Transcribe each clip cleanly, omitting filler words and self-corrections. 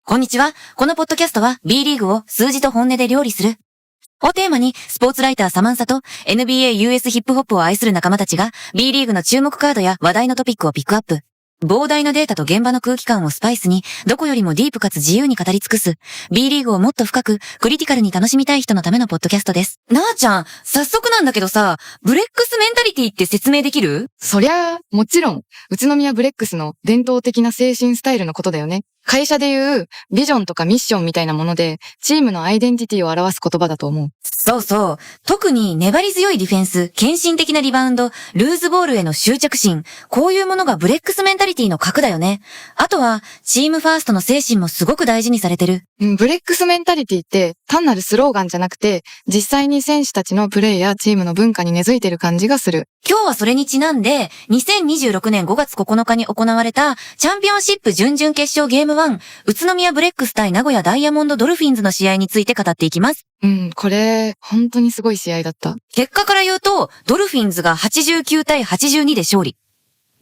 こんにちは。このポッドキャストは B リーグを数字と本音で料理するをテーマにスポーツライターサマンサと NBA US ヒップホップを愛する仲間たちが B リーグの注目カードや話題のトピックをピックアップ。膨大なデータと現場の空気感をスパイスにどこよりもディープかつ自由に語り尽くす B リーグをもっと深くクリティカルに楽しみたい人のためのポッドキャストです。なあちゃん、早速なんだけどさ、ブレックスメンタリティって説明できる？そりゃあ、もちろん、宇都宮ブレックスの伝統的な精神スタイルのことだよね。会社でいうビジョンとかミッションみたいなもので、チームのアイデンティティを表す言葉だと思う。そうそう。特に粘り強いディフェンス、献身的なリバウンド、ルーズボールへの執着心、こういうものがブレックスメンタリティの核だよね。あとは、チームファーストの精神もすごく大事にされてる。ブレックスメンタリティって単なるスローガンじゃなくて、実際に選手たちのプレーやチームの文化に根付いてる感じがする。今日はそれにちなんで、2026年5月9日に行われたチャンピオンシップ準々決勝ゲーム1、宇都宮ブレックス対名古屋ダイヤモンドドルフィンズの試合について語っていきます。これ、本当にすごい試合だった。結果から言うと、ドルフィンズが89対82で勝利。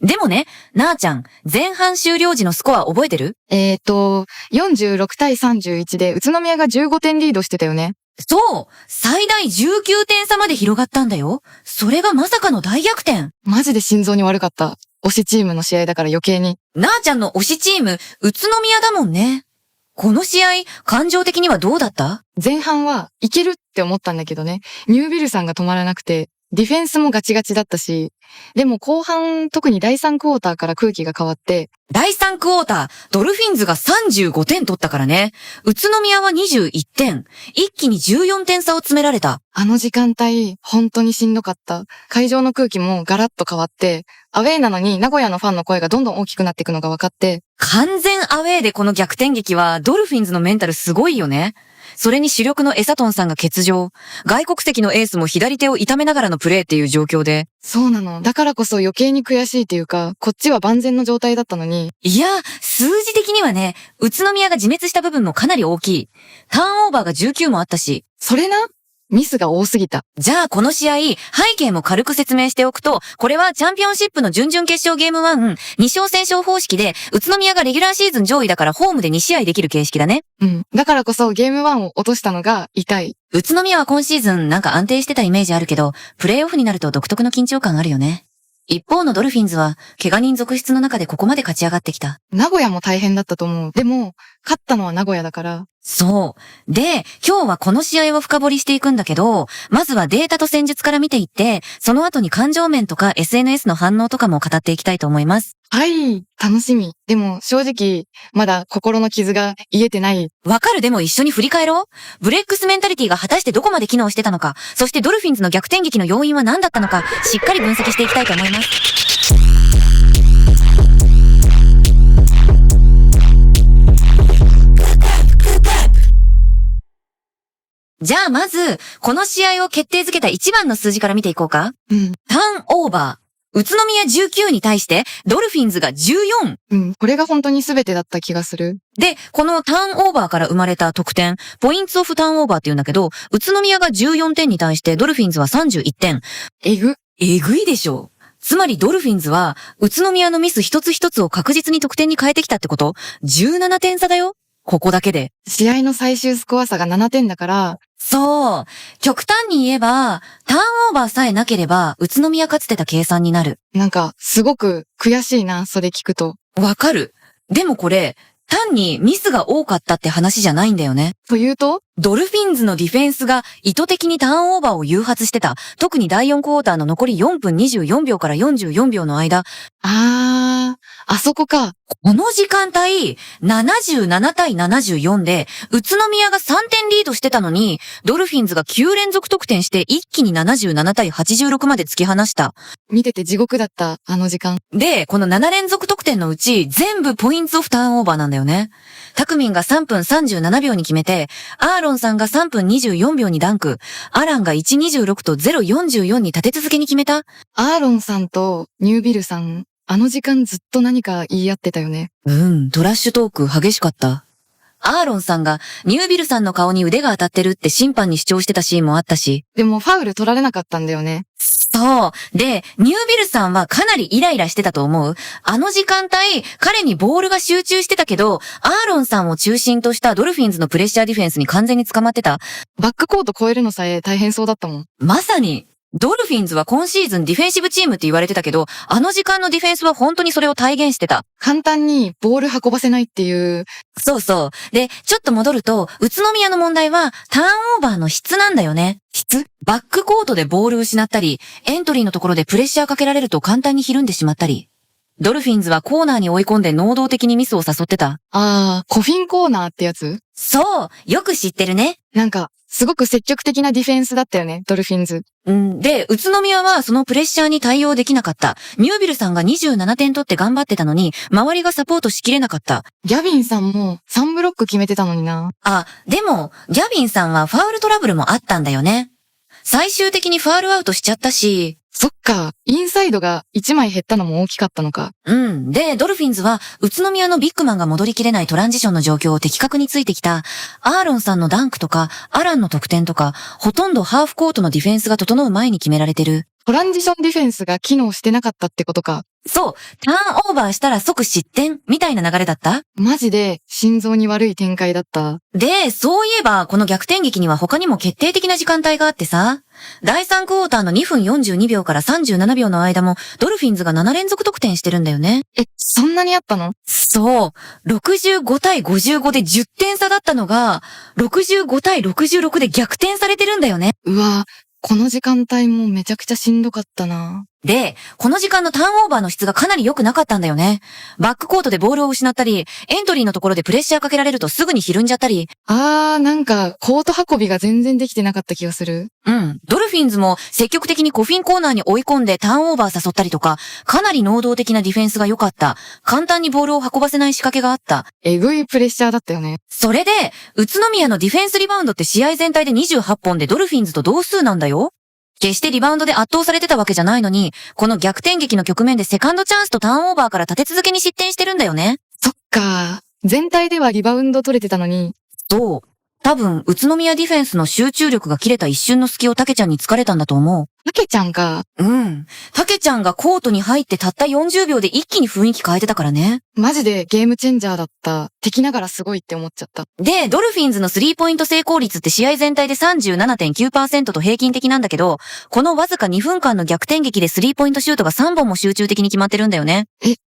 でもね、なあちゃん、前半終了時のスコア覚えてる？46対31で宇都宮が15点リードしてたよね。そう、最大19点差まで広がったんだよ。それがまさかの大逆転。マジで心臓に悪かった。推しチームの試合だから余計に。なあちゃんの推しチーム、宇都宮だもんね。この試合、感情的にはどうだった？前半はいけるって思ったんだけどね。ニュービルさんが止まらなくて、ディフェンスもガチガチだったし、でも後半特に第3クォーターから空気が変わって、第3クォーター、ドルフィンズが35点取ったからね。宇都宮は21点。一気に14点差を詰められた。あの時間帯、本当にしんどかった。会場の空気もガラッと変わって、アウェーなのに名古屋のファンの声がどんどん大きくなっていくのが分かって。完全アウェーでこの逆転劇は、ドルフィンズのメンタルすごいよね。それに主力のエサトンさんが欠場。外国籍のエースも左手を痛めながらのプレーっていう状況で。そうなの。だからこそ余計に悔しいっていうか、こっちは万全の状態だったのに。いや、数字的にはね、宇都宮が自滅した部分もかなり大きい。ターンオーバーが19もあったし。それな。ミスが多すぎた。じゃあこの試合、背景も軽く説明しておくと、これはチャンピオンシップの準々決勝ゲーム1、2勝先勝方式で、宇都宮がレギュラーシーズン上位だからホームで2試合できる形式だね。だからこそゲーム1を落としたのが痛い。宇都宮は今シーズンなんか安定してたイメージあるけど、プレイオフになると独特の緊張感あるよね。一方のドルフィンズは、怪我人続出の中でここまで勝ち上がってきた。名古屋も大変だったと思う。でも、勝ったのは名古屋だから。そう。で、今日はこの試合を深掘りしていくんだけど、まずはデータと戦術から見ていって、その後に感情面とか SNS の反応とかも語っていきたいと思います。はい、楽しみ。でも正直、まだ心の傷が癒えてない。わかる？でも一緒に振り返ろう。ブレックスメンタリティが果たしてどこまで機能してたのか、そしてドルフィンズの逆転劇の要因は何だったのか、しっかり分析していきたいと思います。じゃあまず、この試合を決定づけた一番の数字から見ていこうか。ターンオーバー。宇都宮19に対して、ドルフィンズが14。これが本当に全てだった気がする。で、このターンオーバーから生まれた得点、ポイントオフターンオーバーって言うんだけど、宇都宮が14点に対してドルフィンズは31点。えぐいでしょ。つまりドルフィンズは、宇都宮のミス一つ一つを確実に得点に変えてきたってこと？ 17 点差だよ。ここだけで。試合の最終スコア差が7点だから。そう。極端に言えば、ターンオーバーさえなければ、宇都宮勝つてた計算になる。なんか、すごく悔しいな、それ聞くと。わかる。でもこれ、単にミスが多かったって話じゃないんだよね。というと？ドルフィンズのディフェンスが意図的にターンオーバーを誘発してた。特に第4クォーターの残り4分24秒から44秒の間。あそこか。この時間帯、77対74で、宇都宮が3点リードしてたのに、ドルフィンズが9連続得点して一気に77対86まで突き放した。見てて地獄だった、あの時間。で、この7連続得点のうち、全部ポイントオフターンオーバーなんだよね。タクミンが3分37秒に決めて、アーロンさんが3分24秒にダンク、アランが126と044に立て続けに決めた。アーロンさんとニュービルさん、あの時間ずっと何か言い合ってたよね。トラッシュトーク激しかった。アーロンさんがニュービルさんの顔に腕が当たってるって審判に主張してたシーンもあったし。でもファウル取られなかったんだよね。そう。で、ニュービルさんはかなりイライラしてたと思う。あの時間帯、彼にボールが集中してたけど、アーロンさんを中心としたドルフィンズのプレッシャーディフェンスに完全に捕まってた。バックコート超えるのさえ大変そうだったもん。まさに、ドルフィンズは今シーズンディフェンシブチームって言われてたけど、あの時間のディフェンスは本当にそれを体現してた。簡単にボール運ばせないっていう。そうそう。で、ちょっと戻ると、宇都宮の問題は、ターンオーバーの質なんだよね。質？バックコートでボール失ったり、エントリーのところでプレッシャーかけられると簡単にひるんでしまったり。ドルフィンズはコーナーに追い込んで能動的にミスを誘ってた。コフィンコーナーってやつ？そう、よく知ってるね。なんか、すごく積極的なディフェンスだったよね、ドルフィンズ。で、宇都宮はそのプレッシャーに対応できなかった。ニュービルさんが27点取って頑張ってたのに、周りがサポートしきれなかった。ギャビンさんも3ブロック決めてたのにな。でも、ギャビンさんはファウルトラブルもあったんだよね。最終的にファウルアウトしちゃったし。そっか、インサイドが1枚減ったのも大きかったのか。で、ドルフィンズは宇都宮のビッグマンが戻りきれないトランジションの状況を的確についてきた。アーロンさんのダンクとか、アランの得点とか、ほとんどハーフコートのディフェンスが整う前に決められてる。トランジションディフェンスが機能してなかったってことか。そう、ターンオーバーしたら即失点みたいな流れだった？マジで心臓に悪い展開だった。で、そういえばこの逆転劇には他にも決定的な時間帯があってさ、第3クォーターの2分42秒から37秒の間もドルフィンズが7連続得点してるんだよね。そんなにあったの？そう、65対55で10点差だったのが、65対66で逆転されてるんだよね。うわ、この時間帯もめちゃくちゃしんどかったな。で、この時間のターンオーバーの質がかなり良くなかったんだよね。バックコートでボールを失ったり、エントリーのところでプレッシャーかけられるとすぐにひるんじゃったり。なんか、コート運びが全然できてなかった気がする。ドルフィンズも積極的にコフィンコーナーに追い込んでターンオーバー誘ったりとか、かなり能動的なディフェンスが良かった。簡単にボールを運ばせない仕掛けがあった。えぐいプレッシャーだったよね。それで、宇都宮のディフェンスリバウンドって試合全体で28本でドルフィンズと同数なんだよ。決してリバウンドで圧倒されてたわけじゃないのに、この逆転劇の局面でセカンドチャンスとターンオーバーから立て続けに失点してるんだよね。そっか。全体ではリバウンド取れてたのに。そう。多分、宇都宮ディフェンスの集中力が切れた一瞬の隙をタケちゃんに疲れたんだと思う。タケちゃんか。タケちゃんがコートに入ってたった40秒で一気に雰囲気変えてたからね。マジでゲームチェンジャーだった。敵ながらすごいって思っちゃった。で、ドルフィンズのスリーポイント成功率って試合全体で 37.9% と平均的なんだけど、このわずか2分間の逆転劇でスリーポイントシュートが3本も集中的に決まってるんだよね。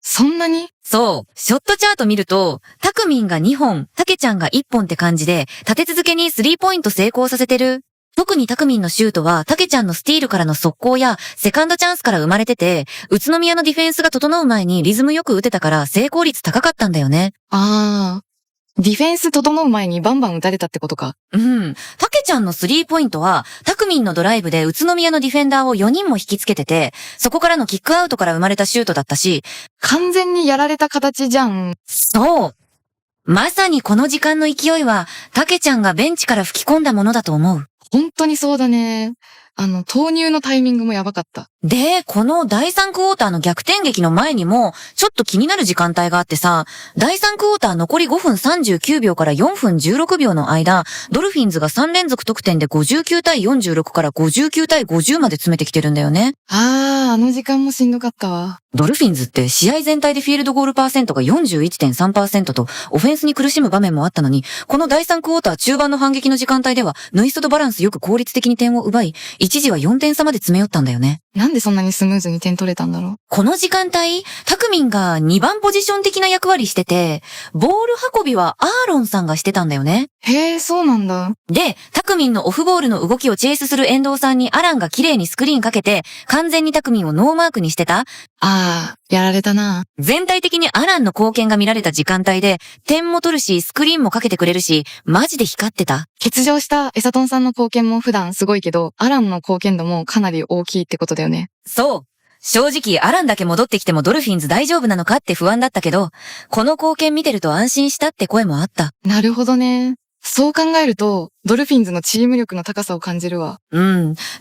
そんなに？そう。ショットチャート見ると、タクミンが2本、タケちゃんが1本って感じで、立て続けにスリーポイント成功させてる。特にタクミンのシュートは、タケちゃんのスティールからの速攻や、セカンドチャンスから生まれてて、宇都宮のディフェンスが整う前にリズムよく打てたから成功率高かったんだよね。ディフェンス整う前にバンバン打たれたってことか。タケちゃんのスリーポイントは、タクミンのドライブで宇都宮のディフェンダーを4人も引きつけてて、そこからのキックアウトから生まれたシュートだったし、完全にやられた形じゃん。そう。まさにこの時間の勢いは、タケちゃんがベンチから吹き込んだものだと思う。本当にそうだね。投入のタイミングもやばかった。で、この第3クォーターの逆転劇の前にも、ちょっと気になる時間帯があってさ、第3クォーター残り5分39秒から4分16秒の間、ドルフィンズが3連続得点で59対46から59対50まで詰めてきてるんだよね。あの時間もしんどかったわ。ドルフィンズって試合全体でフィールドゴールパーセントが 41.3% とオフェンスに苦しむ場面もあったのに、この第3クォーター中盤の反撃の時間帯では、ヌイストバランスよく効率的に点を奪い、一時は4点差まで詰め寄ったんだよね。なんでそんなにスムーズに点取れたんだろう。この時間帯、タクミンが2番ポジション的な役割してて、ボール運びはアーロンさんがしてたんだよね。へえ、そうなんだ。で、タクミンのオフボールの動きをチェイスする遠藤さんにアランが綺麗にスクリーンかけて、完全にタクミンをノーマークにしてた。やられたな。全体的にアランの貢献が見られた時間帯で、点も取るし、スクリーンもかけてくれるし、マジで光ってた。欠場したエサトンさんの貢献も普段すごいけど、アランの貢献度もかなり大きいってことだよね。そう。正直、アランだけ戻ってきてもドルフィンズ大丈夫なのかって不安だったけど、この貢献見てると安心したって声もあった。なるほどね。そう考えると、ドルフィンズのチーム力の高さを感じるわ。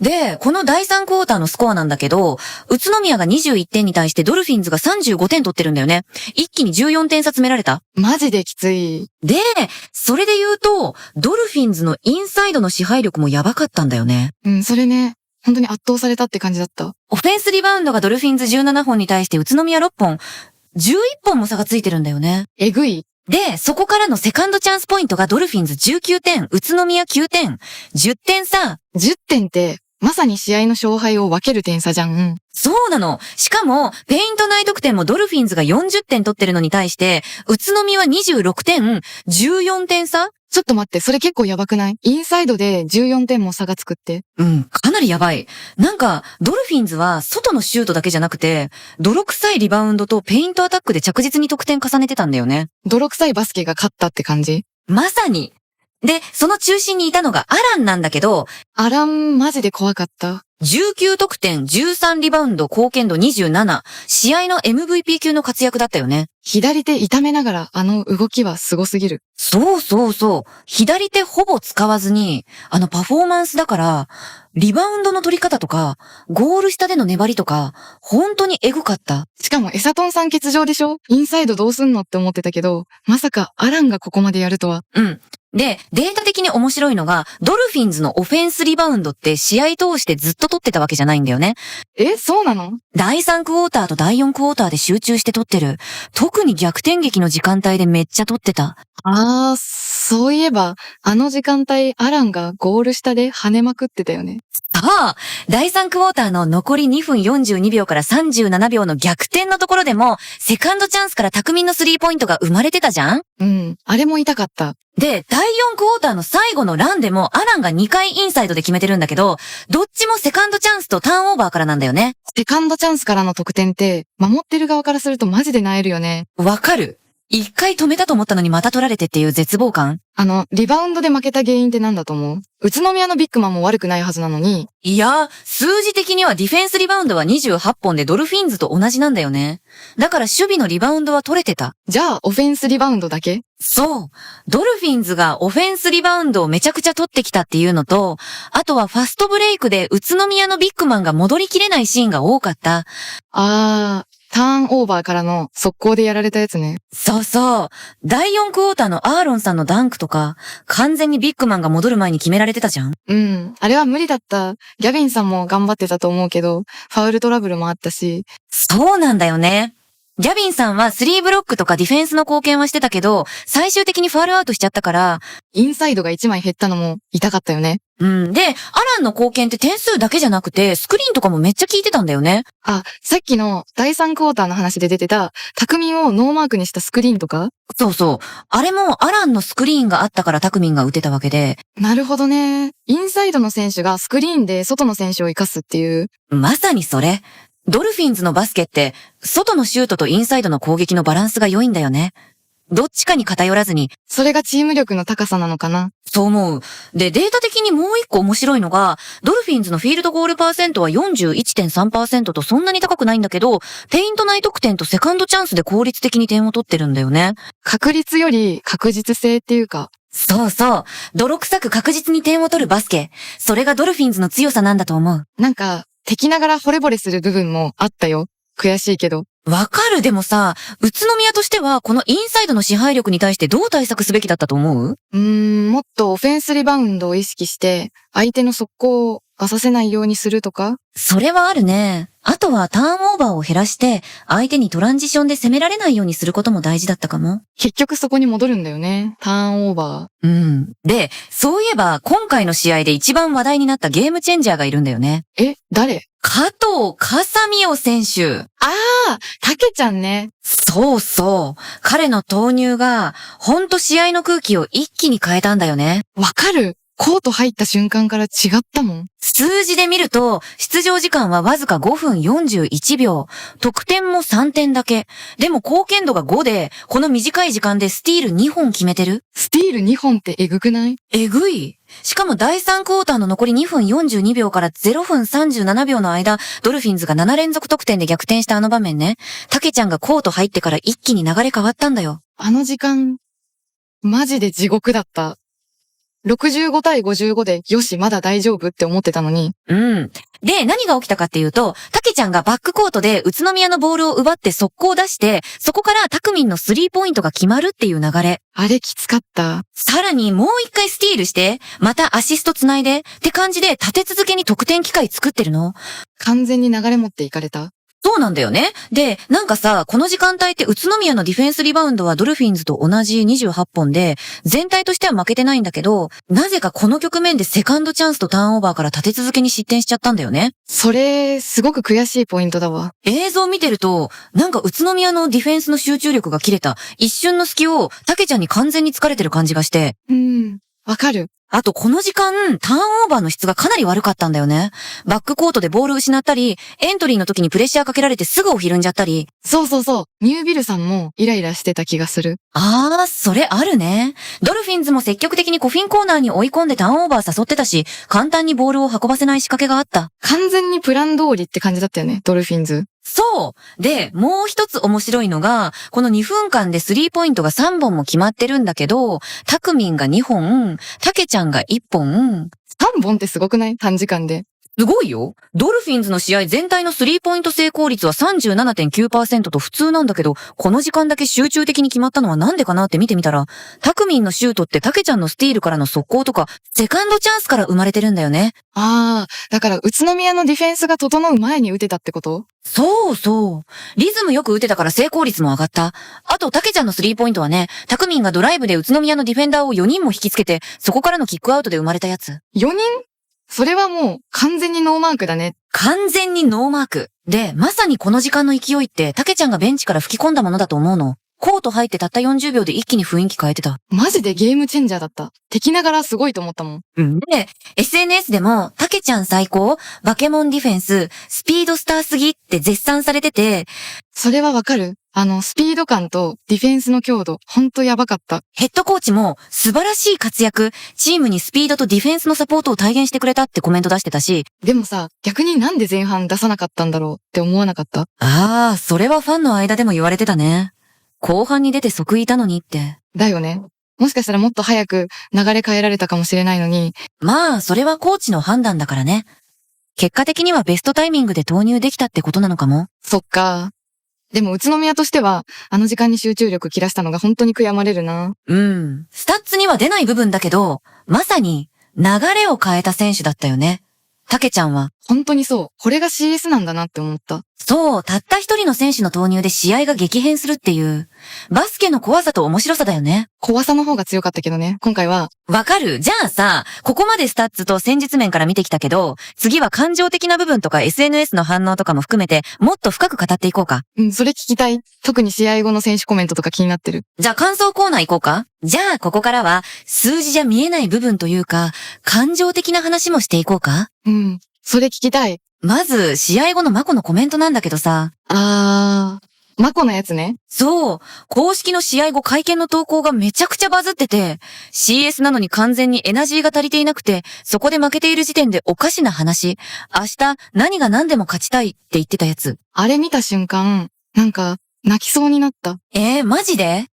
で、この第3クォーターのスコアなんだけど、宇都宮が21点に対してドルフィンズが35点取ってるんだよね。一気に14点差詰められた。マジできつい。で、それで言うと、ドルフィンズのインサイドの支配力もやばかったんだよね。それね。本当に圧倒されたって感じだった。オフェンスリバウンドがドルフィンズ17本に対して宇都宮6本、11本も差がついてるんだよね。えぐい。で、そこからのセカンドチャンスポイントがドルフィンズ19点、宇都宮9点、10点差。10点って、まさに試合の勝敗を分ける点差じゃん。そうなの。しかも、ペイント内得点もドルフィンズが40点取ってるのに対して、宇都宮は26点、14点差。ちょっと待って、それ結構やばくない？インサイドで14点も差がつくって。かなりやばい。なんか、ドルフィンズは外のシュートだけじゃなくて、泥臭いリバウンドとペイントアタックで着実に得点重ねてたんだよね。泥臭いバスケが勝ったって感じ？まさに。で、その中心にいたのがアランなんだけど、アランマジで怖かった。19得点、13リバウンド、貢献度27。試合の MVP 級の活躍だったよね。左手痛めながらあの動きはすごすぎる。そうそうそう。左手ほぼ使わずに、パフォーマンスだから、リバウンドの取り方とか、ゴール下での粘りとか、本当にエグかった。しかもエサトンさん欠場でしょ？インサイドどうすんのって思ってたけど、まさかアランがここまでやるとは。で、データ的に面白いのが、ドルフィンズのオフェンスリバウンドって試合通してずっと取ってたわけじゃないんだよね。そうなの？第3クォーターと第4クォーターで集中して取ってる。特に逆転劇の時間帯でめっちゃ取ってた。そういえば、あの時間帯アランがゴール下で跳ねまくってたよね。第3クォーターの残り2分42秒から37秒の逆転のところでも、セカンドチャンスから匠のスリーポイントが生まれてたじゃん？あれも痛かった。で、第4クォーターの最後のランでもアランが2回インサイドで決めてるんだけど、どっちもセカンドチャンスとターンオーバーからなんだよね。セカンドチャンスからの得点って、守ってる側からするとマジで萎えるよね。わかる。一回止めたと思ったのにまた取られてっていう絶望感。リバウンドで負けた原因って何だと思う？宇都宮のビッグマンも悪くないはずなのに。いや、数字的にはディフェンスリバウンドは28本でドルフィンズと同じなんだよね。だから守備のリバウンドは取れてた。じゃあ、オフェンスリバウンドだけ？そう。ドルフィンズがオフェンスリバウンドをめちゃくちゃ取ってきたっていうのと、あとはファストブレイクで宇都宮のビッグマンが戻りきれないシーンが多かった。ターンオーバーからの速攻でやられたやつね。そうそう。第4クォーターのアーロンさんのダンクとか、完全にビッグマンが戻る前に決められてたじゃん？あれは無理だった。ギャビンさんも頑張ってたと思うけど、ファウルトラブルもあったし。そうなんだよね。ギャビンさんは3ブロックとかディフェンスの貢献はしてたけど、最終的にファウルアウトしちゃったから、インサイドが1枚減ったのも痛かったよね。で、アランの貢献って点数だけじゃなくて、スクリーンとかもめっちゃ効いてたんだよね。さっきの第3クォーターの話で出てた、匠をノーマークにしたスクリーンとか？そうそう。あれもアランのスクリーンがあったからタクミンが打てたわけで。なるほどね。インサイドの選手がスクリーンで外の選手を生かすっていう。まさにそれ。ドルフィンズのバスケって、外のシュートとインサイドの攻撃のバランスが良いんだよね。どっちかに偏らずに。それがチーム力の高さなのかな？そう思う。で、データ的にもう一個面白いのが、ドルフィンズのフィールドゴールパーセントは 41.3% とそんなに高くないんだけど、ペイント内得点とセカンドチャンスで効率的に点を取ってるんだよね。確率より確実性っていうか。そうそう。泥臭く確実に点を取るバスケ。それがドルフィンズの強さなんだと思う。なんか、敵ながら惚れ惚れする部分もあったよ。悔しいけど。わかる。でもさ、宇都宮としてはこのインサイドの支配力に対してどう対策すべきだったと思う？もっとオフェンスリバウンドを意識して、相手の速攻を出させないようにするとか？それはあるね。あとはターンオーバーを減らして、相手にトランジションで攻められないようにすることも大事だったかも。結局そこに戻るんだよね。ターンオーバー。で、そういえば今回の試合で一番話題になったゲームチェンジャーがいるんだよね。誰？加藤笠美代選手。たけちゃんね。そうそう。彼の投入が、ほんと試合の空気を一気に変えたんだよね。わかる。コート入った瞬間から違ったもん。数字で見ると、出場時間はわずか5分41秒。得点も3点だけ。でも貢献度が5で、この短い時間でスティール2本決めてる。スティール2本ってえぐくない？えぐい。しかも第3クォーターの残り2分42秒から0分37秒の間、ドルフィンズが7連続得点で逆転したあの場面ね。タケちゃんがコート入ってから一気に流れ変わったんだよ。あの時間、マジで地獄だった。65対55で、よし、まだ大丈夫って思ってたのに。で、何が起きたかっていうと、タケケちゃんがバックコートで宇都宮のボールを奪って速攻出して、そこからタクミンのスリーポイントが決まるっていう流れ。あれきつかった。さらにもう一回スティールして、またアシスト繋いで、って感じで立て続けに得点機会作ってるの。完全に流れ持っていかれた。そうなんだよね。で、なんかさ、この時間帯って宇都宮のディフェンスリバウンドはドルフィンズと同じ28本で、全体としては負けてないんだけど、なぜかこの局面でセカンドチャンスとターンオーバーから立て続けに失点しちゃったんだよね。それ、すごく悔しいポイントだわ。映像見てると、なんか宇都宮のディフェンスの集中力が切れた一瞬の隙を、タケちゃんに完全に疲れてる感じがして。わかる。あとこの時間、ターンオーバーの質がかなり悪かったんだよね。バックコートでボール失ったり、エントリーの時にプレッシャーかけられてすぐをひるんじゃったり。そうそうそう。ニュービルさんもイライラしてた気がする。それあるね。ドルフィンズも積極的にコフィンコーナーに追い込んでターンオーバー誘ってたし、簡単にボールを運ばせない仕掛けがあった。完全にプラン通りって感じだったよね、ドルフィンズ。そうで、もう一つ面白いのが、この2分間でスリーポイントが3本も決まってるんだけど、タクミンが2本、タケちゃんが1本。3本ってすごくない？短時間で。すごいよ。ドルフィンズの試合全体のスリーポイント成功率は 37.9% と普通なんだけど、この時間だけ集中的に決まったのはなんでかなって見てみたら、タクミンのシュートってタケちゃんのスティールからの速攻とか、セカンドチャンスから生まれてるんだよね。だから宇都宮のディフェンスが整う前に打てたってこと？そうそう。リズムよく打てたから成功率も上がった。あと、タケちゃんのスリーポイントはね、タクミンがドライブで宇都宮のディフェンダーを4人も引きつけて、そこからのキックアウトで生まれたやつ。4人？それはもう完全にノーマークだね。完全にノーマーク。で、まさにこの時間の勢いって、タケちゃんがベンチから吹き込んだものだと思うの。コート入ってたった40秒で一気に雰囲気変えてた。マジでゲームチェンジャーだった。敵ながらすごいと思ったもん。で、SNS でも、タケちゃん最高、バケモンディフェンス、スピードスターすぎって絶賛されてて、それはわかる？スピード感とディフェンスの強度、ほんとやばかった。ヘッドコーチも素晴らしい活躍、チームにスピードとディフェンスのサポートを体現してくれたってコメント出してたし。でもさ、逆になんで前半出さなかったんだろうって思わなかった？それはファンの間でも言われてたね。後半に出て即いたのにって。だよね。もしかしたらもっと早く流れ変えられたかもしれないのに。それはコーチの判断だからね。結果的にはベストタイミングで投入できたってことなのかも。そっか。でも宇都宮としては、あの時間に集中力切らしたのが本当に悔やまれるな。スタッツには出ない部分だけど、まさに流れを変えた選手だったよね。タケちゃんは。本当にそう。これが CS なんだなって思った。そう、たった一人の選手の投入で試合が激変するっていう、バスケの怖さと面白さだよね。怖さの方が強かったけどね、今回は。わかる。じゃあさ、ここまでスタッツと戦術面から見てきたけど、次は感情的な部分とか SNS の反応とかも含めて、もっと深く語っていこうか。それ聞きたい。特に試合後の選手コメントとか気になってる。じゃあ感想コーナー行こうか。じゃあここからは、数字じゃ見えない部分というか、感情的な話もしていこうか。それ聞きたい。まず、試合後のマコのコメントなんだけどさ。マコのやつね。そう。公式の試合後会見の投稿がめちゃくちゃバズってて、CS なのに完全にエナジーが足りていなくて、そこで負けている時点でおかしな話。明日、何が何でも勝ちたいって言ってたやつ。あれ見た瞬間、なんか、泣きそうになった。マジで？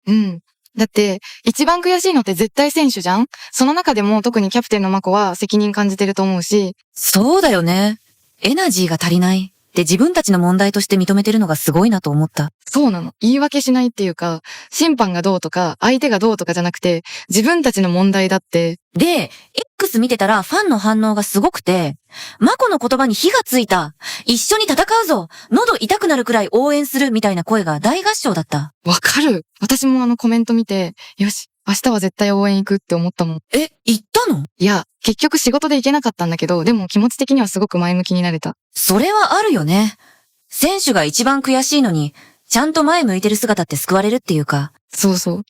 だって、一番悔しいのって絶対選手じゃん？その中でも特にキャプテンのマコは責任感じてると思うし。そうだよね。エナジーが足りないって自分たちの問題として認めてるのがすごいなと思った。そうなの。言い訳しないっていうか、審判がどうとか、相手がどうとかじゃなくて、自分たちの問題だって。で、X 見てたらファンの反応がすごくて、マコの言葉に火がついた。一緒に戦うぞ。喉痛くなるくらい応援するみたいな声が大合唱だった。わかる。私もコメント見て、よし、明日は絶対応援行くって思ったもん。行ったの？いや、結局仕事で行けなかったんだけど、でも気持ち的にはすごく前向きになれた。それはあるよね。選手が一番悔しいのに、ちゃんと前向いてる姿って救われるっていうか。そうそう。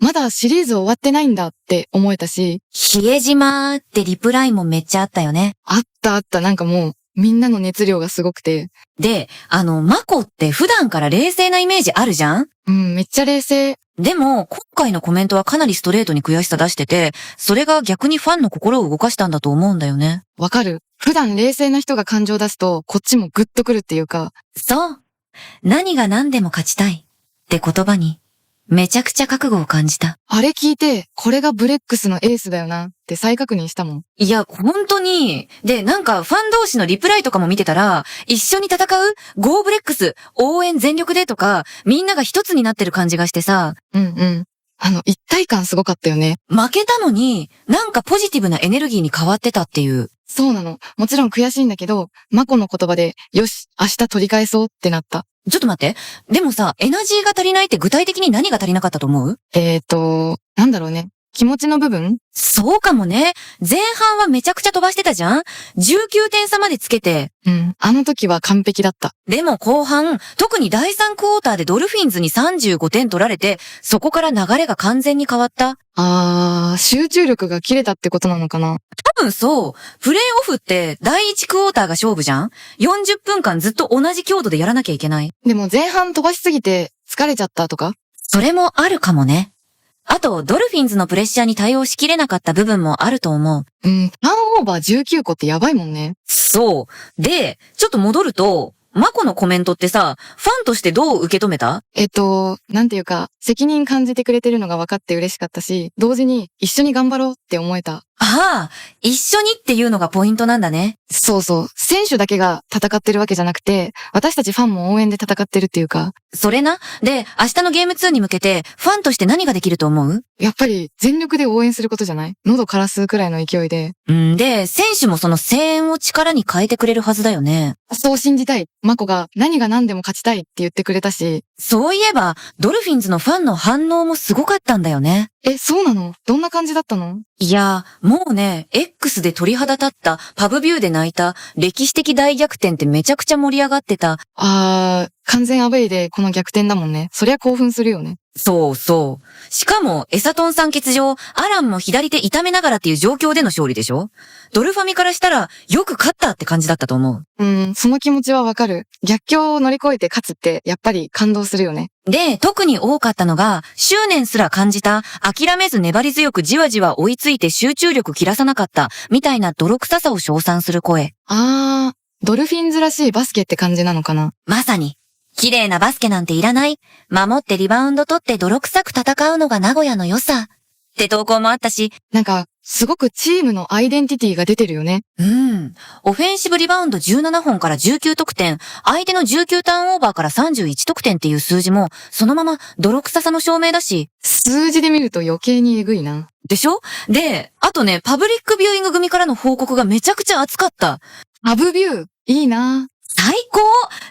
まだシリーズ終わってないんだって思えたし。比江島ってリプライもめっちゃあったよね。あった。もう、みんなの熱量がすごくて。で、マコって普段から冷静なイメージあるじゃん？めっちゃ冷静。でも、今回のコメントはかなりストレートに悔しさ出してて、それが逆にファンの心を動かしたんだと思うんだよね。わかる。普段冷静な人が感情を出すと、こっちもグッとくるっていうか。そう。何が何でも勝ちたいって言葉に、めちゃくちゃ覚悟を感じた。あれ聞いて、これがブレックスのエースだよなって再確認したもん。いや、本当に。で、なんかファン同士のリプライとかも見てたら、一緒に戦うゴーブレックス応援全力でとか、みんなが一つになってる感じがしてさ、うんうん。一体感すごかったよね。負けたのに、なんかポジティブなエネルギーに変わってたっていう。そうなの。もちろん悔しいんだけど、マコの言葉で、よし、明日取り返そうってなった。ちょっと待って。でもさ、エナジーが足りないって具体的に何が足りなかったと思う？なんだろうね。気持ちの部分？そうかもね。前半はめちゃくちゃ飛ばしてたじゃん？ 19 点差までつけて。うん。あの時は完璧だった。でも後半、特に第3クォーターでドルフィンズに35点取られて、そこから流れが完全に変わった。集中力が切れたってことなのかな。多分そう。プレイオフって第1クォーターが勝負じゃん？ 40 分間ずっと同じ強度でやらなきゃいけない。でも前半飛ばしすぎて疲れちゃったとか？それもあるかもね。あと、ドルフィンズのプレッシャーに対応しきれなかった部分もあると思う。ターンオーバー19個ってやばいもんね。そう。で、ちょっと戻ると、マコのコメントってさ、ファンとしてどう受け止めた？なんていうか、責任感じてくれてるのが分かって嬉しかったし、同時に一緒に頑張ろうって思えた。ああ、一緒にっていうのがポイントなんだね。そうそう。選手だけが戦ってるわけじゃなくて、私たちファンも応援で戦ってるっていうか。それな。で、明日のゲーム2に向けて、ファンとして何ができると思う？やっぱり全力で応援することじゃない？喉枯らすくらいの勢いで。で、選手もその声援を力に変えてくれるはずだよね。そう信じたい。マコが何が何でも勝ちたいって言ってくれたし。そういえば、ドルフィンズのファンの反応もすごかったんだよね。そうなの？どんな感じだったの？いや、もうね、X で鳥肌立った、パブビューで泣いた、歴史的大逆転ってめちゃくちゃ盛り上がってた。完全アウェイでこの逆転だもんね。そりゃ興奮するよね。そうそう。しかも、エサトンさん欠場、アランも左手痛めながらっていう状況での勝利でしょ？ドルファミからしたら、よく勝ったって感じだったと思う。その気持ちはわかる。逆境を乗り越えて勝つって、やっぱり感動するよね。で、特に多かったのが、執念すら感じた、諦めず粘り強くじわじわ追いついて集中力切らさなかった、みたいな泥臭さを称賛する声。ドルフィンズらしいバスケって感じなのかな。まさに。綺麗なバスケなんていらない。守ってリバウンド取って泥臭く戦うのが名古屋の良さ。って投稿もあったし。なんか、すごくチームのアイデンティティが出てるよね。オフェンシブリバウンド17本から19得点、相手の19ターンオーバーから31得点っていう数字も、そのまま泥臭さの証明だし。数字で見ると余計にエグいな。でしょ？で、あとね、パブリックビューイング組からの報告がめちゃくちゃ熱かった。パブビュー、いいな。最高！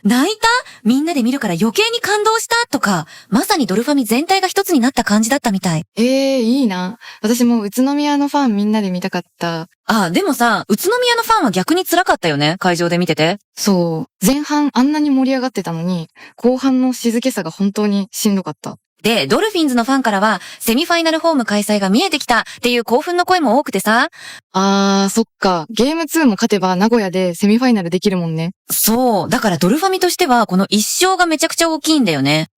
泣いた？みんなで見るから余計に感動したとか、まさにドルファミ全体が一つになった感じだったみたい。いいな。私も宇都宮のファンみんなで見たかった。でもさ、宇都宮のファンは逆に辛かったよね、会場で見てて。そう。前半あんなに盛り上がってたのに、後半の静けさが本当にしんどかった。で、ドルフィンズのファンからは、セミファイナルホーム開催が見えてきたっていう興奮の声も多くてさ。そっか。ゲーム2も勝てば名古屋でセミファイナルできるもんね。そう。だからドルファミとしては、この一勝がめちゃくちゃ大きいんだよね。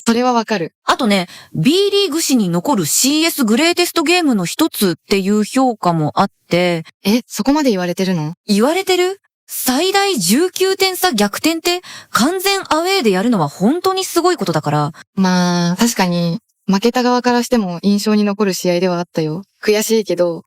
それはわかる。あとね、B リーグ史に残る CS グレーテストゲームの一つっていう評価もあって。そこまで言われてるの？言われてる？最大19点差逆転って完全アウェーでやるのは本当にすごいことだから。まあ、確かに負けた側からしても印象に残る試合ではあったよ。悔しいけど。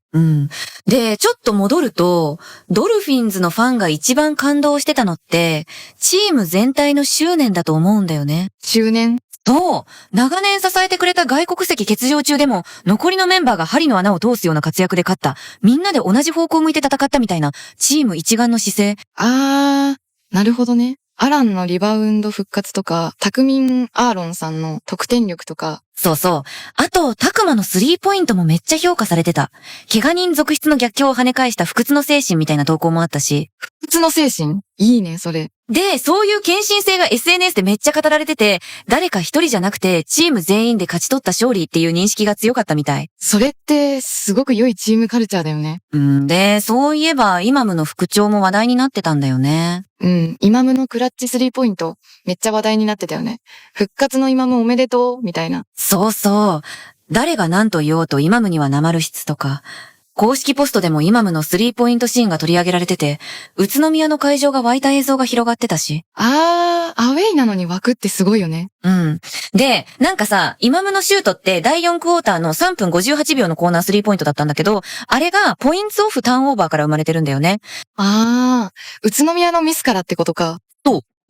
で、ちょっと戻ると、ドルフィンズのファンが一番感動してたのって、チーム全体の執念だと思うんだよね。執念？そう。長年支えてくれた外国籍欠場中でも、残りのメンバーが針の穴を通すような活躍で勝った。みんなで同じ方向を向いて戦ったみたいな、チーム一丸の姿勢。なるほどね。アランのリバウンド復活とか、タクミン・アーロンさんの得点力とか。そうそう。あと、タクマのスリーポイントもめっちゃ評価されてた。怪我人続出の逆境を跳ね返した不屈の精神みたいな投稿もあったし。不屈の精神？いいね、それ。で、そういう献身性が SNS でめっちゃ語られてて、誰か一人じゃなくて、チーム全員で勝ち取った勝利っていう認識が強かったみたい。それって、すごく良いチームカルチャーだよね。で、そういえば、イマムの復調も話題になってたんだよね。イマムのクラッチスリーポイント、めっちゃ話題になってたよね。復活のイマムおめでとう、みたいな。そうそう。誰が何と言おうとイマムにはなまる質とか。公式ポストでもイマムのスリーポイントシーンが取り上げられてて、宇都宮の会場が湧いた映像が広がってたし。アウェイなのに湧くってすごいよね。うん。で、なんかさ、イマムのシュートって第4クォーターの3分58秒のコーナースリーポイントだったんだけど、あれがポイントオフターンオーバーから生まれてるんだよね。宇都宮のミスからってことか。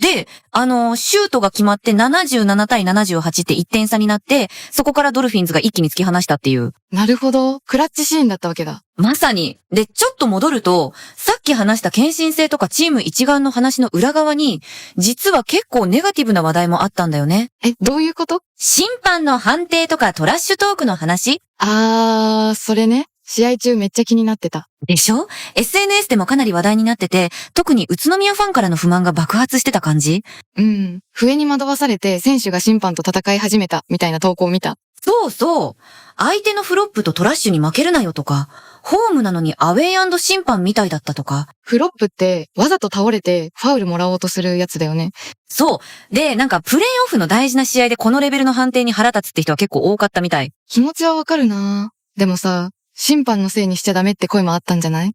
で、シュートが決まって77対78って1点差になって、そこからドルフィンズが一気に突き放したっていう。なるほど。クラッチシーンだったわけだ。まさに。で、ちょっと戻ると、さっき話した献身性とかチーム一丸の話の裏側に、実は結構ネガティブな話題もあったんだよね。どういうこと？審判の判定とかトラッシュトークの話？それね。試合中めっちゃ気になってた。でしょ？ SNS でもかなり話題になってて、特に宇都宮ファンからの不満が爆発してた感じ？笛に惑わされて選手が審判と戦い始めたみたいな投稿を見た。そうそう。相手のフロップとトラッシュに負けるなよとか、ホームなのにアウェイ&審判みたいだったとか。フロップってわざと倒れてファウルもらおうとするやつだよね。そう。で、なんかプレイオフの大事な試合でこのレベルの判定に腹立つって人は結構多かったみたい。気持ちはわかるな。でもさ、審判のせいにしちゃダメって声もあったんじゃない？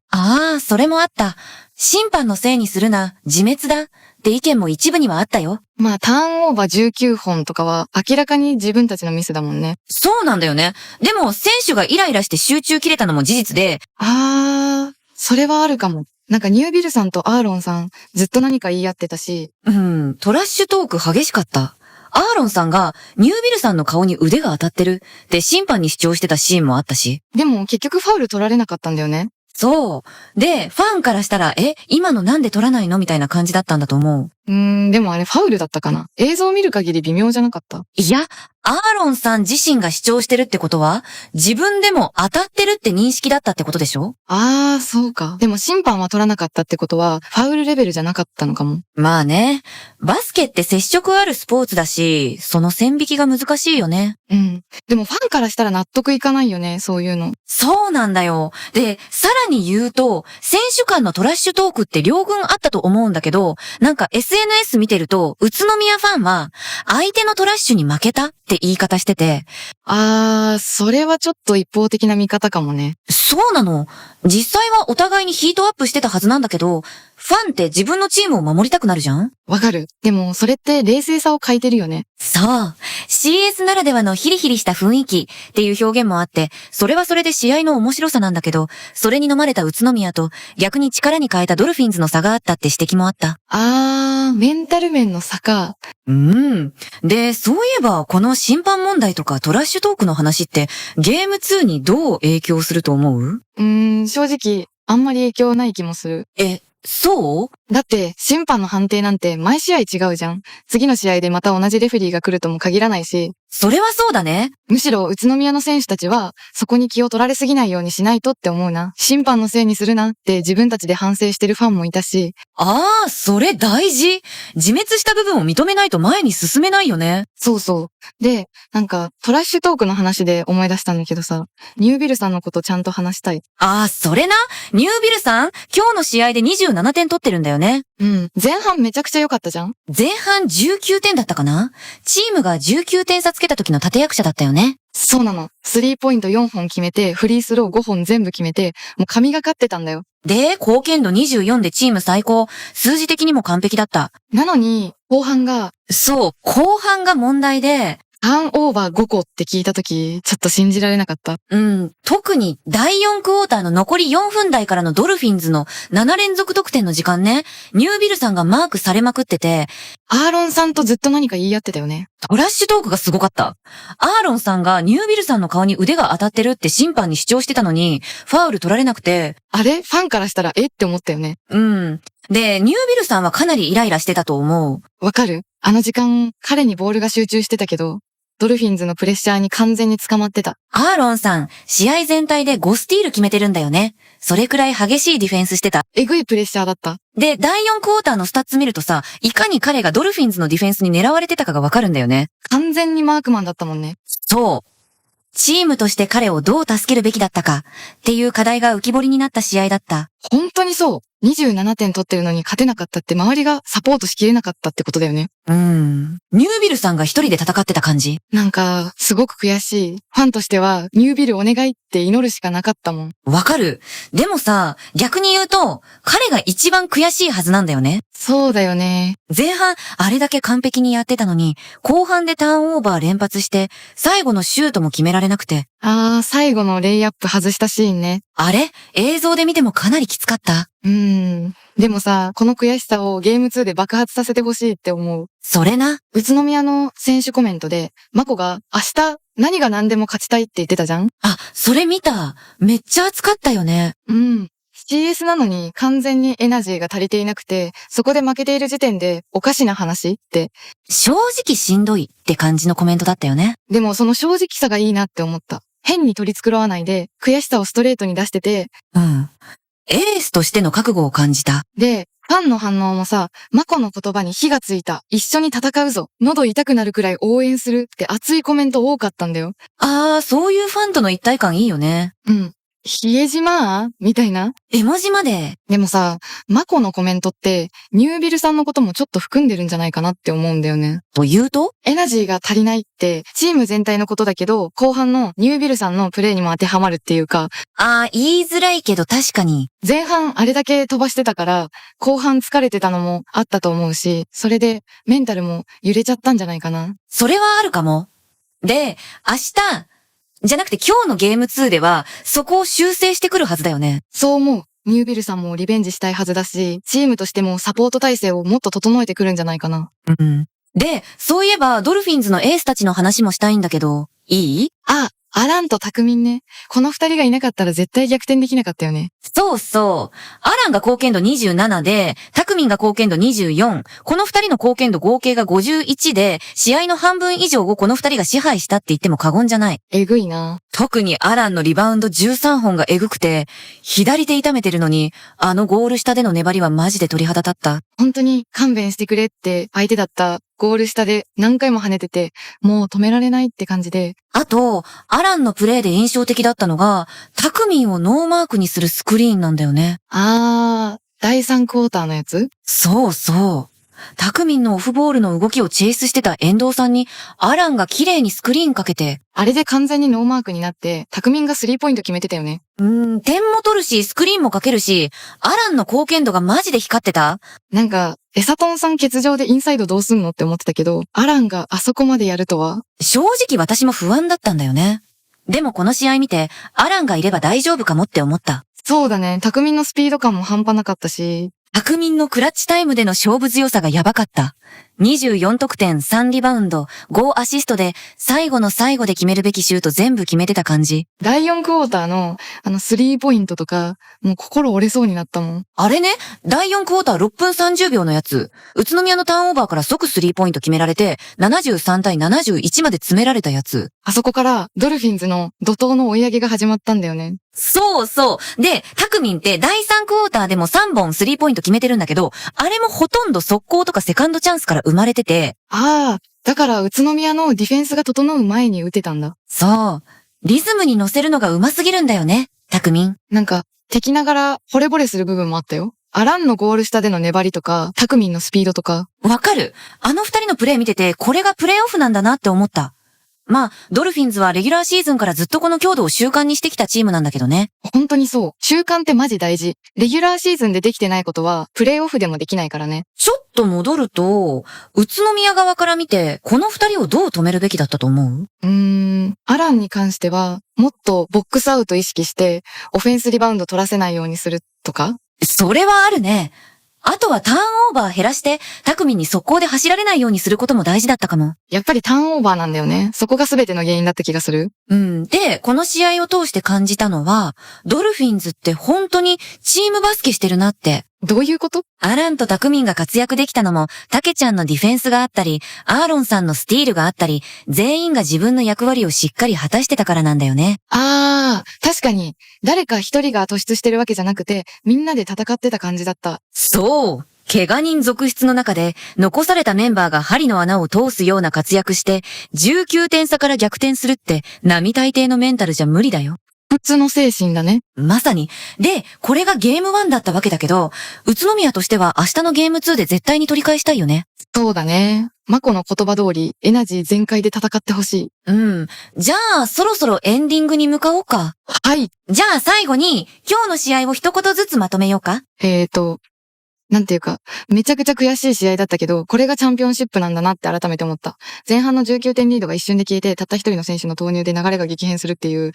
それもあった。審判のせいにするな、自滅だって意見も一部にはあったよ。まあ、ターンオーバー19本とかは明らかに自分たちのミスだもんね。そうなんだよね。でも選手がイライラして集中切れたのも事実で。それはあるかも。なんかニュービルさんとアーロンさんずっと何か言い合ってたし。トラッシュトーク激しかった。アーロンさんがニュービルさんの顔に腕が当たってるって審判に主張してたシーンもあったし。でも結局ファウル取られなかったんだよね。そう。で、ファンからしたら、今のなんで取らないのみたいな感じだったんだと思う。でもあれファウルだったかな？映像を見る限り微妙じゃなかった？いや、アーロンさん自身が主張してるってことは、自分でも当たってるって認識だったってことでしょ？そうか。でも審判は取らなかったってことは、ファウルレベルじゃなかったのかも。まあね。バスケって接触あるスポーツだし、その線引きが難しいよね。でもファンからしたら納得いかないよね、そういうの。そうなんだよ。で、さらに言うと、選手間のトラッシュトークって両軍あったと思うんだけど、なんか SNS 見てると、宇都宮ファンは、相手のトラッシュに負けたって言い方してて。それはちょっと一方的な見方かもね。そうなの。実際はお互いにヒートアップしてたはずなんだけど、ファンって自分のチームを守りたくなるじゃん？わかる。でもそれって冷静さを欠いてるよね。そう。CS ならではのヒリヒリした雰囲気っていう表現もあって、それはそれで試合の面白さなんだけど、それに飲まれた宇都宮と逆に力に変えたドルフィンズの差があったって指摘もあった。メンタル面の差か。で、そういえばこの審判問題とかトラッシュトークの話ってゲーム2にどう影響すると思う？正直あんまり影響ない気もする。そう？だって、審判の判定なんて毎試合違うじゃん。次の試合でまた同じレフェリーが来るとも限らないし。それはそうだね。むしろ宇都宮の選手たちは、そこに気を取られすぎないようにしないとって思うな。審判のせいにするなって自分たちで反省してるファンもいたし。それ大事。自滅した部分を認めないと前に進めないよね。そうそう。で、なんか、トラッシュトークの話で思い出したんだけどさ、ニュービルさんのことちゃんと話したい。それな。ニュービルさん、今日の試合で27点取ってるんだよね。前半めちゃくちゃ良かったじゃん？前半19点だったかな？チームが19点差つけた時の立役者だったよね。そうなの。スリーポイント4本決めて、フリースロー5本全部決めて、もう神がかってたんだよ。で、貢献度24でチーム最高。数字的にも完璧だった。なのに、後半が問題で、ターンオーバー5個って聞いたとき、ちょっと信じられなかった。特に第4クォーターの残り4分台からのドルフィンズの7連続得点の時間ね、ニュービルさんがマークされまくってて、アーロンさんとずっと何か言い合ってたよね。トラッシュトークがすごかった。アーロンさんがニュービルさんの顔に腕が当たってるって審判に主張してたのに、ファウル取られなくて。あれ？ファンからしたらって思ったよね。で、ニュービルさんはかなりイライラしてたと思う。わかる？あの時間、彼にボールが集中してたけど、ドルフィンズのプレッシャーに完全に捕まってた。アーロンさん、試合全体で5スティール決めてるんだよね。それくらい激しいディフェンスしてた。えぐいプレッシャーだった。で、第4クォーターのスタッツ見るとさ、いかに彼がドルフィンズのディフェンスに狙われてたかがわかるんだよね。完全にマークマンだったもんね。そう。チームとして彼をどう助けるべきだったかっていう課題が浮き彫りになった試合だった。本当にそう。27点取ってるのに勝てなかったって周りがサポートしきれなかったってことだよね。ニュービルさんが一人で戦ってた感じ。なんか、すごく悔しい。ファンとしては、ニュービルお願いって祈るしかなかったもん。わかる。でもさ、逆に言うと、彼が一番悔しいはずなんだよね。そうだよね。前半、あれだけ完璧にやってたのに、後半でターンオーバー連発して、最後のシュートも決められなくて。最後のレイアップ外したシーンね。あれ映像で見てもかなりきつかった。でもさ、この悔しさをゲーム2で爆発させてほしいって思う。それな。宇都宮の選手コメントで、マコが明日何が何でも勝ちたいって言ってたじゃん？あ、それ見た。めっちゃ熱かったよね。CS なのに完全にエナジーが足りていなくて、そこで負けている時点でおかしな話って。正直しんどいって感じのコメントだったよね。でもその正直さがいいなって思った。変に取り繕わないで、悔しさをストレートに出してて。エースとしての覚悟を感じた。で、ファンの反応もさ、マコの言葉に火がついた。一緒に戦うぞ。喉痛くなるくらい応援するって熱いコメント多かったんだよ。そういうファンとの一体感いいよね。比江島みたいな絵文字まで。でもさ、マコのコメントって、ニュービルさんのこともちょっと含んでるんじゃないかなって思うんだよね。というと？エナジーが足りないって、チーム全体のことだけど、後半のニュービルさんのプレーにも当てはまるっていうか。言いづらいけど確かに。前半あれだけ飛ばしてたから、後半疲れてたのもあったと思うし、それでメンタルも揺れちゃったんじゃないかな。それはあるかも。で、明日、じゃなくて今日のゲーム2では、そこを修正してくるはずだよね。そう思う。ニュービルさんもリベンジしたいはずだし、チームとしてもサポート体制をもっと整えてくるんじゃないかな。で、そういえばドルフィンズのエースたちの話もしたいんだけど、いい？アランとタクミンね。この二人がいなかったら絶対逆転できなかったよね。そうそう。アランが貢献度27で、タクミンが貢献度24。この二人の貢献度合計が51で、試合の半分以上をこの二人が支配したって言っても過言じゃない。えぐいな。特にアランのリバウンド13本がえぐくて、左手痛めてるのに、あのゴール下での粘りはマジで鳥肌立った。本当に勘弁してくれって相手だったゴール下で何回も跳ねてて、もう止められないって感じで。あと、アランのプレーで印象的だったのが、タクミンをノーマークにするスクリーンなんだよね。第3クォーターのやつ？そうそう。タクミンのオフボールの動きをチェイスしてた遠藤さんに、アランが綺麗にスクリーンかけて。あれで完全にノーマークになって、タクミンが3ポイント決めてたよね。点も取るし、スクリーンもかけるし、アランの貢献度がマジで光ってた？なんか、エサトンさん欠場でインサイドどうすんのって思ってたけど、アランがあそこまでやるとは。正直私も不安だったんだよね。でもこの試合見て、アランがいれば大丈夫かもって思った。そうだね。タクミンのスピード感も半端なかったし。タクミンのクラッチタイムでの勝負強さがやばかった。24得点、3リバウンド、5アシストで、最後の最後で決めるべきシュート全部決めてた感じ。第4クォーターの、3ポイントとか、もう心折れそうになったもん。あれね、第4クォーター6分30秒のやつ。宇都宮のターンオーバーから即3ポイント決められて、73対71まで詰められたやつ。あそこから、ドルフィンズの怒涛の追い上げが始まったんだよね。そうそう。で、タクミンって第3クォーターでも3本3ポイント決めてるんだけど、あれもほとんど速攻とかセカンドチャンスから生まれてて。だから宇都宮のディフェンスが整う前に打てたんだ。そう。リズムに乗せるのが上手すぎるんだよね、タクミン。なんか、敵ながら惚れ惚れする部分もあったよ。アランのゴール下での粘りとか、タクミンのスピードとか。わかる。あの二人のプレー見てて、これがプレーオフなんだなって思った。まあ、ドルフィンズはレギュラーシーズンからずっとこの強度を習慣にしてきたチームなんだけどね。本当にそう。習慣ってマジ大事。レギュラーシーズンでできてないことは、プレイオフでもできないからね。ちょっと戻ると、宇都宮側から見て、この二人をどう止めるべきだったと思う？アランに関しては、もっとボックスアウト意識して、オフェンスリバウンド取らせないようにするとか？それはあるね。あとはターンオーバー減らして、タクミンに速攻で走られないようにすることも大事だったかも。やっぱりターンオーバーなんだよね。そこが全ての原因だった気がする。で、この試合を通して感じたのは、ドルフィンズって本当にチームバスケしてるなって。どういうこと？アランとタクミンが活躍できたのも、タケちゃんのディフェンスがあったり、アーロンさんのスティールがあったり、全員が自分の役割をしっかり果たしてたからなんだよね。確かに、誰か一人が突出してるわけじゃなくて、みんなで戦ってた感じだった。そう。怪我人続出の中で、残されたメンバーが針の穴を通すような活躍して、19点差から逆転するって、並大抵のメンタルじゃ無理だよ。屈の精神だね。まさに。で、これがゲーム1だったわけだけど、宇都宮としては明日のゲーム2で絶対に取り返したいよね。そうだね。マコの言葉通り、エナジー全開で戦ってほしい。うん。じゃあ、そろそろエンディングに向かおうか。はい。じゃあ最後に、今日の試合を一言ずつまとめようか。なんていうか、めちゃくちゃ悔しい試合だったけど、これがチャンピオンシップなんだなって改めて思った。前半の19点リードが一瞬で消えて、たった一人の選手の投入で流れが激変するっていう、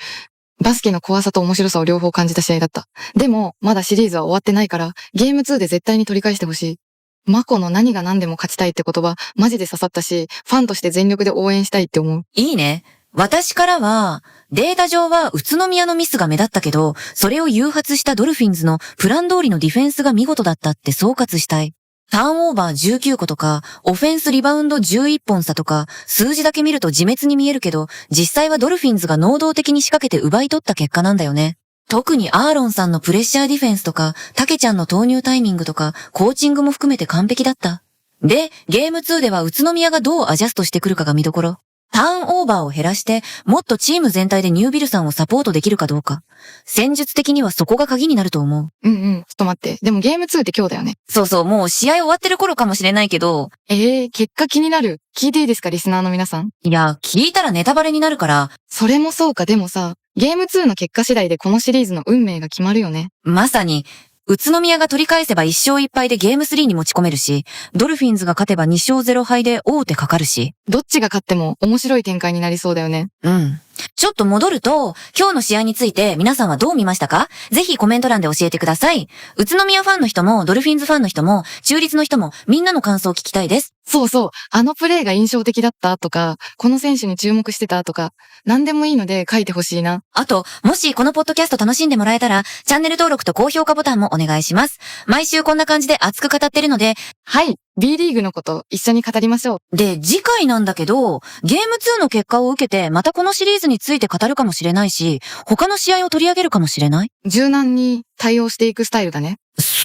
バスケの怖さと面白さを両方感じた試合だった。でも、まだシリーズは終わってないから、ゲーム2で絶対に取り返してほしい。マコの何が何でも勝ちたいって言葉、マジで刺さったし、ファンとして全力で応援したいって思う。いいね。私からは、データ上は宇都宮のミスが目立ったけど、それを誘発したドルフィンズのプラン通りのディフェンスが見事だったって総括したい。ターンオーバー19個とか、オフェンスリバウンド11本差とか、数字だけ見ると自滅に見えるけど、実際はドルフィンズが能動的に仕掛けて奪い取った結果なんだよね。特にアーロンさんのプレッシャーディフェンスとか、タケちゃんの投入タイミングとか、コーチングも含めて完璧だった。で、ゲーム2では宇都宮がどうアジャストしてくるかが見どころ。ターンオーバーを減らして、もっとチーム全体でニュービルさんをサポートできるかどうか。戦術的にはそこが鍵になると思う。ちょっと待って。でもゲーム2って今日だよね。そうそう、もう試合終わってる頃かもしれないけど。結果気になる。聞いていいですか、リスナーの皆さん。いや、聞いたらネタバレになるから。それもそうか、でもさ、ゲーム2の結果次第でこのシリーズの運命が決まるよね。まさに、宇都宮が取り返せば1勝1敗でゲーム3に持ち込めるし、ドルフィンズが勝てば2勝0敗で王手かかるし。どっちが勝っても面白い展開になりそうだよね。うん。ちょっと戻ると、今日の試合について皆さんはどう見ましたか？ぜひコメント欄で教えてください。宇都宮ファンの人も、ドルフィンズファンの人も、中立の人も、みんなの感想を聞きたいです。そうそう、あのプレーが印象的だったとか、この選手に注目してたとか、何でもいいので書いてほしいな。あと、もしこのポッドキャスト楽しんでもらえたら、チャンネル登録と高評価ボタンもお願いします。毎週こんな感じで熱く語ってるので、はい、B リーグのこと一緒に語りましょう。で、次回なんだけど、ゲーム2の結果を受けて、またこのシリーズについて語るかもしれないし、他の試合を取り上げるかもしれない。柔軟に対応していくスタイルだね。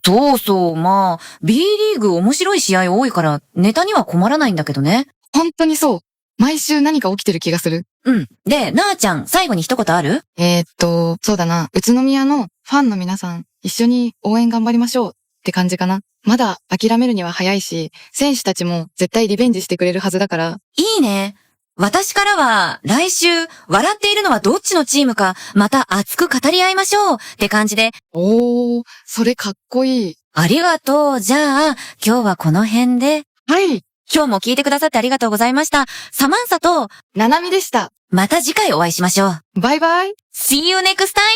そうそう、まあ、B リーグ面白い試合多いから、ネタには困らないんだけどね。本当にそう。毎週何か起きてる気がする。うん。で、なあちゃん、最後に一言ある？そうだな。宇都宮のファンの皆さん、一緒に応援頑張りましょうって感じかな。まだ諦めるには早いし、選手たちも絶対リベンジしてくれるはずだから。いいね。私からは、来週、笑っているのはどっちのチームか、また熱く語り合いましょうって感じで。おー、それかっこいい。ありがとう。じゃあ、今日はこの辺で。はい。今日も聞いてくださってありがとうございました。サマンサと、ななみでした。また次回お会いしましょう。バイバイ。See you next time!